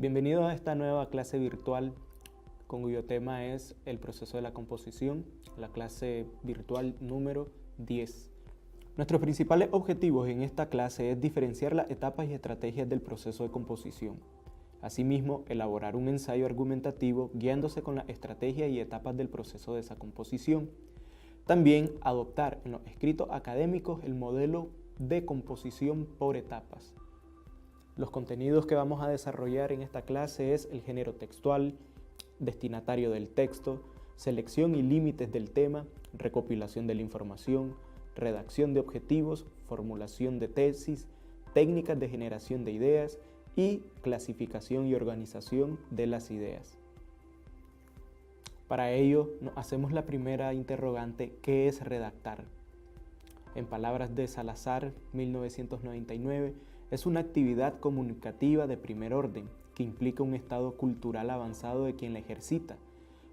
Bienvenidos a esta nueva clase virtual cuyo tema es el proceso de la composición, la clase virtual número 10. Nuestros principales objetivos en esta clase es diferenciar las etapas y estrategias del proceso de composición. Asimismo, elaborar un ensayo argumentativo guiándose con las estrategias y etapas del proceso de esa composición. También adoptar en los escritos académicos el modelo de composición por etapas. Los contenidos que vamos a desarrollar en esta clase es el género textual, destinatario del texto, selección y límites del tema, recopilación de la información, redacción de objetivos, formulación de tesis, técnicas de generación de ideas y clasificación y organización de las ideas. Para ello, nos hacemos la primera interrogante: ¿qué es redactar? En palabras de Salazar, 1999, es una actividad comunicativa de primer orden que implica un estado cultural avanzado de quien la ejercita.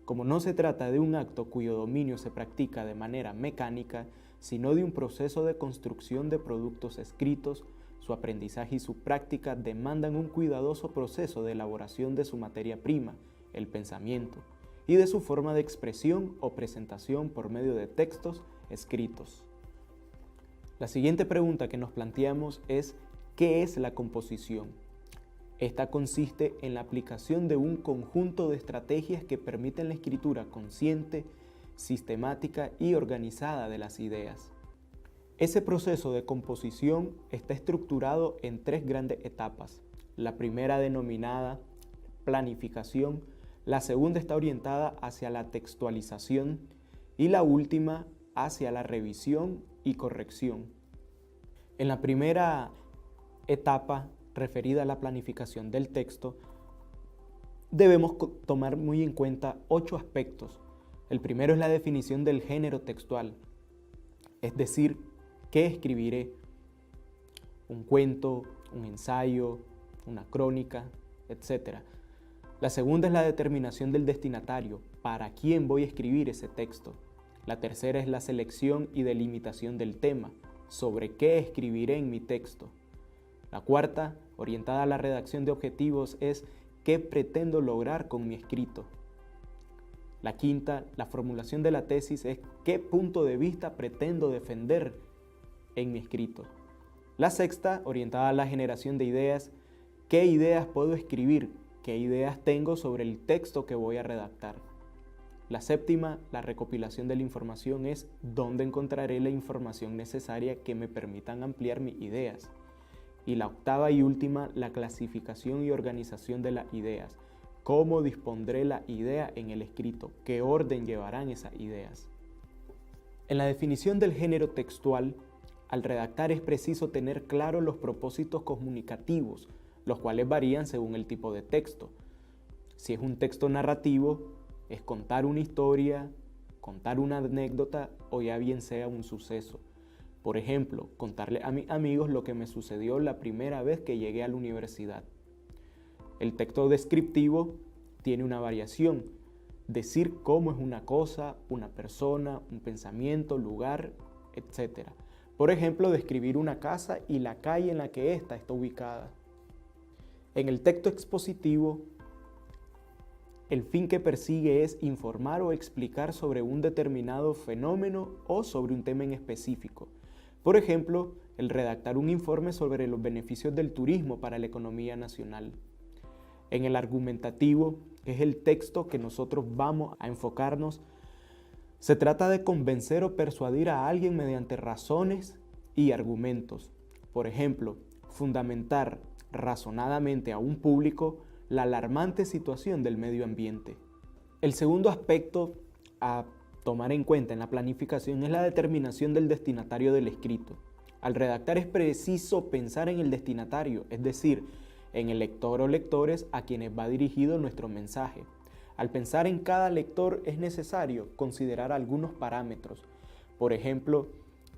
Como no se trata de un acto cuyo dominio se practica de manera mecánica, sino de un proceso de construcción de productos escritos, su aprendizaje y su práctica demandan un cuidadoso proceso de elaboración de su materia prima, el pensamiento, y de su forma de expresión o presentación por medio de textos escritos. La siguiente pregunta que nos planteamos es: ¿qué es la composición? Esta consiste en la aplicación de un conjunto de estrategias que permiten la escritura consciente, sistemática y organizada de las ideas. Ese proceso de composición está estructurado en tres grandes etapas. La primera, denominada planificación, la segunda está orientada hacia la textualización y la última hacia la revisión y corrección. En la primera etapa, referida a la planificación del texto, debemos tomar muy en cuenta 8 aspectos. El primero es la definición del género textual, es decir, ¿qué escribiré? Un cuento, un ensayo, una crónica, etc. La segunda es la determinación del destinatario, ¿para quién voy a escribir ese texto? La tercera es la selección y delimitación del tema, ¿sobre qué escribiré en mi texto? La cuarta, orientada a la redacción de objetivos, es ¿qué pretendo lograr con mi escrito? La quinta, la formulación de la tesis, es ¿qué punto de vista pretendo defender en mi escrito? La sexta, orientada a la generación de ideas, ¿qué ideas puedo escribir? ¿Qué ideas tengo sobre el texto que voy a redactar? La séptima, la recopilación de la información, es ¿dónde encontraré la información necesaria que me permitan ampliar mis ideas? Y la octava y última, la clasificación y organización de las ideas. ¿Cómo dispondré la idea en el escrito? ¿Qué orden llevarán esas ideas? En la definición del género textual, al redactar es preciso tener claros los propósitos comunicativos, los cuales varían según el tipo de texto. Si es un texto narrativo, es contar una historia, contar una anécdota o ya bien sea un suceso. Por ejemplo, contarle a mis amigos lo que me sucedió la primera vez que llegué a la universidad. El texto descriptivo tiene una variación: decir cómo es una cosa, una persona, un pensamiento, lugar, etc. Por ejemplo, describir una casa y la calle en la que ésta está ubicada. En el texto expositivo, el fin que persigue es informar o explicar sobre un determinado fenómeno o sobre un tema en específico. Por ejemplo, el redactar un informe sobre los beneficios del turismo para la economía nacional. En el argumentativo, que es el texto que nosotros vamos a enfocarnos, se trata de convencer o persuadir a alguien mediante razones y argumentos. Por ejemplo, fundamentar razonadamente a un público la alarmante situación del medio ambiente. El segundo aspecto a tomar en cuenta en la planificación es la determinación del destinatario del escrito. Al redactar es preciso pensar en el destinatario, es decir, en el lector o lectores a quienes va dirigido nuestro mensaje. Al pensar en cada lector es necesario considerar algunos parámetros. Por ejemplo,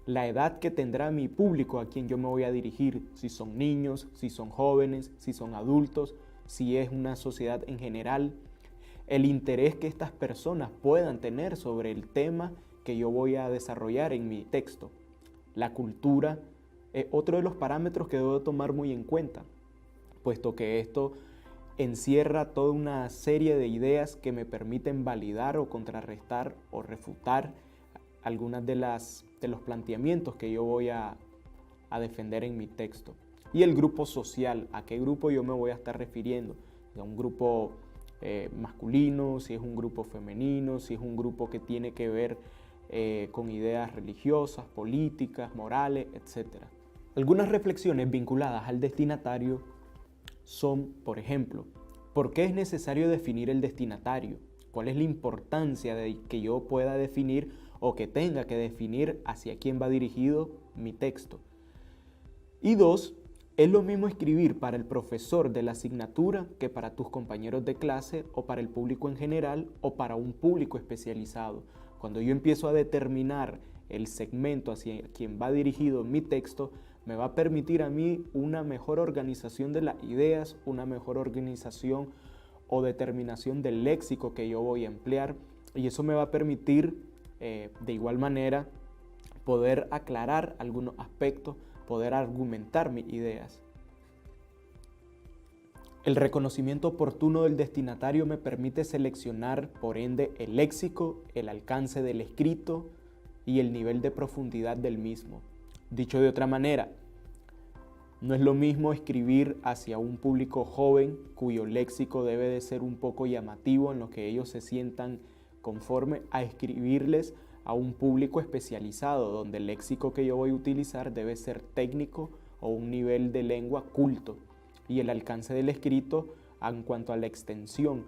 la edad que tendrá mi público a quien yo me voy a dirigir, si son niños, si son jóvenes, si son adultos, si es una sociedad en general. El interés que estas personas puedan tener sobre el tema que yo voy a desarrollar en mi texto. La cultura es otro de los parámetros que debo tomar muy en cuenta, puesto que esto encierra toda una serie de ideas que me permiten validar o contrarrestar o refutar algunas de los planteamientos que yo voy a defender en mi texto. Y el grupo social, ¿a qué grupo yo me voy a estar refiriendo? ¿A un grupo masculino, si es un grupo femenino, si es un grupo que tiene que ver con ideas religiosas, políticas, morales, etc.? Algunas reflexiones vinculadas al destinatario son, por ejemplo, ¿por qué es necesario definir el destinatario? ¿Cuál es la importancia de que yo pueda definir o que tenga que definir hacia quién va dirigido mi texto? Y dos, es lo mismo escribir para el profesor de la asignatura que para tus compañeros de clase o para el público en general o para un público especializado. Cuando yo empiezo a determinar el segmento hacia quien va dirigido mi texto, me va a permitir a mí una mejor organización de las ideas, una mejor organización o determinación del léxico que yo voy a emplear, y eso me va a permitir de igual manera poder aclarar algunos aspectos, poder argumentar mis ideas. El reconocimiento oportuno del destinatario me permite seleccionar, por ende, el léxico, el alcance del escrito y el nivel de profundidad del mismo. Dicho de otra manera, no es lo mismo escribir hacia un público joven cuyo léxico debe de ser un poco llamativo en lo que ellos se sientan conforme a escribirles a un público especializado donde el léxico que yo voy a utilizar debe ser técnico o un nivel de lengua culto, y el alcance del escrito en cuanto a la extensión.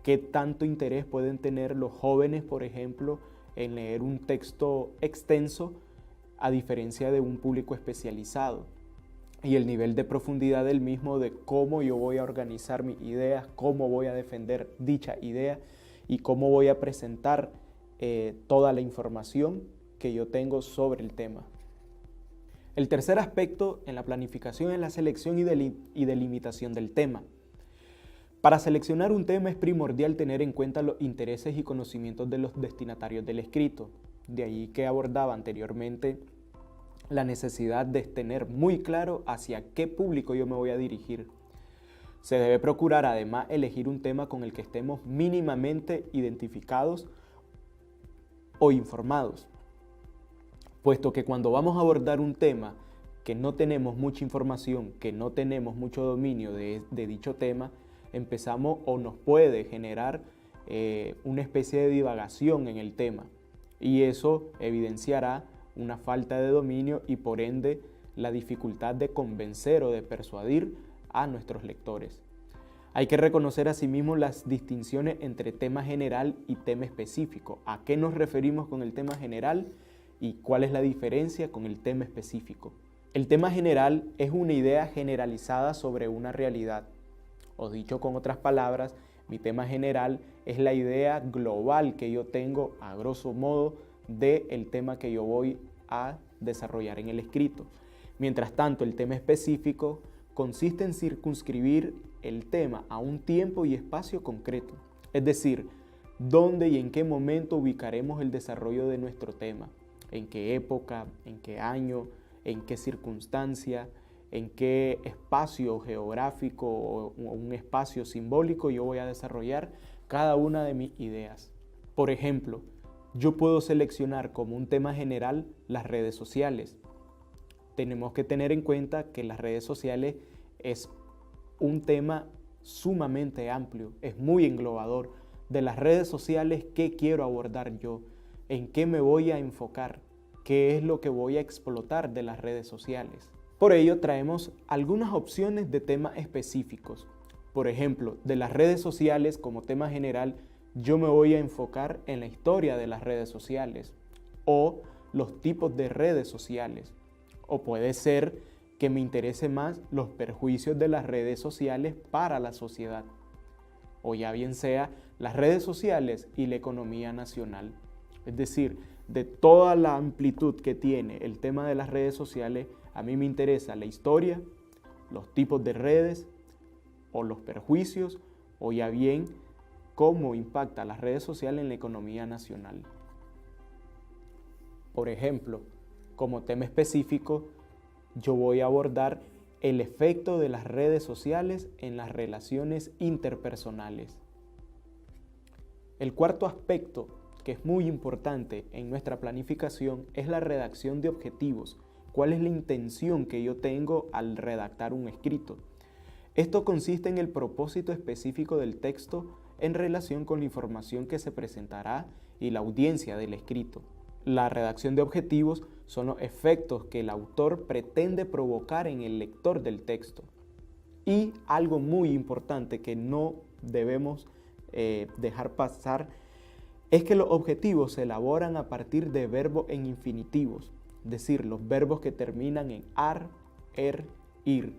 ¿Qué tanto interés pueden tener los jóvenes, por ejemplo, en leer un texto extenso a diferencia de un público especializado? Y el nivel de profundidad del mismo, de cómo yo voy a organizar mis ideas, cómo voy a defender dicha idea y cómo voy a presentar toda la información que yo tengo sobre el tema. El tercer aspecto en la planificación es la selección y delimitación del tema. Para seleccionar un tema es primordial tener en cuenta los intereses y conocimientos de los destinatarios del escrito. De ahí que abordaba anteriormente la necesidad de tener muy claro hacia qué público yo me voy a dirigir. Se debe procurar además elegir un tema con el que estemos mínimamente identificados o informados, puesto que cuando vamos a abordar un tema que no tenemos mucha información, que no tenemos mucho dominio de dicho tema, empezamos o nos puede generar una especie de divagación en el tema, y eso evidenciará una falta de dominio y por ende la dificultad de convencer o de persuadir a nuestros lectores. Hay que reconocer asimismo las distinciones entre tema general y tema específico. ¿A qué nos referimos con el tema general y cuál es la diferencia con el tema específico? El tema general es una idea generalizada sobre una realidad. O dicho con otras palabras, mi tema general es la idea global que yo tengo, a grosso modo, del tema que yo voy a desarrollar en el escrito. Mientras tanto, el tema específico consiste en circunscribir el tema a un tiempo y espacio concreto, es decir, dónde y en qué momento ubicaremos el desarrollo de nuestro tema, en qué época, en qué año, en qué circunstancia, en qué espacio geográfico o un espacio simbólico yo voy a desarrollar cada una de mis ideas. Por ejemplo, yo puedo seleccionar como un tema general las redes sociales. Tenemos que tener en cuenta que las redes sociales es un tema sumamente amplio, es muy englobador. De las redes sociales, ¿qué quiero abordar yo? ¿En qué me voy a enfocar? ¿Qué es lo que voy a explotar de las redes sociales? Por ello, traemos algunas opciones de temas específicos. Por ejemplo, de las redes sociales como tema general, yo me voy a enfocar en la historia de las redes sociales o los tipos de redes sociales. O puede ser que me interese más los perjuicios de las redes sociales para la sociedad. O ya bien sea las redes sociales y la economía nacional. Es decir, de toda la amplitud que tiene el tema de las redes sociales, a mí me interesa la historia, los tipos de redes o los perjuicios, o ya bien cómo impacta las redes sociales en la economía nacional. Por ejemplo, como tema específico, yo voy a abordar el efecto de las redes sociales en las relaciones interpersonales. El cuarto aspecto, que es muy importante en nuestra planificación, es la redacción de objetivos. ¿Cuál es la intención que yo tengo al redactar un escrito? Esto consiste en el propósito específico del texto en relación con la información que se presentará y la audiencia del escrito. La redacción de objetivos son los efectos que el autor pretende provocar en el lector del texto. Y algo muy importante que no debemos dejar pasar es que los objetivos se elaboran a partir de verbos en infinitivos, es decir, los verbos que terminan en ar, ir.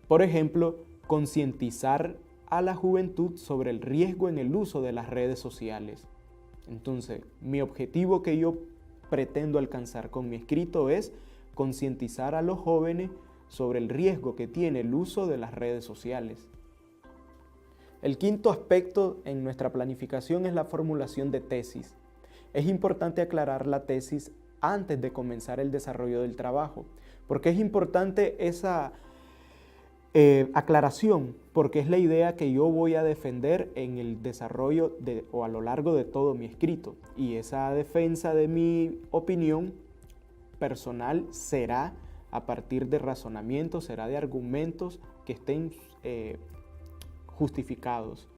Por ejemplo, concientizar a la juventud sobre el riesgo en el uso de las redes sociales. Entonces, mi objetivo que yo pretendo alcanzar con mi escrito es concientizar a los jóvenes sobre el riesgo que tiene el uso de las redes sociales. El quinto aspecto en nuestra planificación es la formulación de tesis. Es importante aclarar la tesis antes de comenzar el desarrollo del trabajo. ¿Por qué es importante esa aclaración? Porque es la idea que yo voy a defender en el desarrollo o a lo largo de todo mi escrito. Y esa defensa de mi opinión personal será a partir de razonamientos, será de argumentos que estén justificados.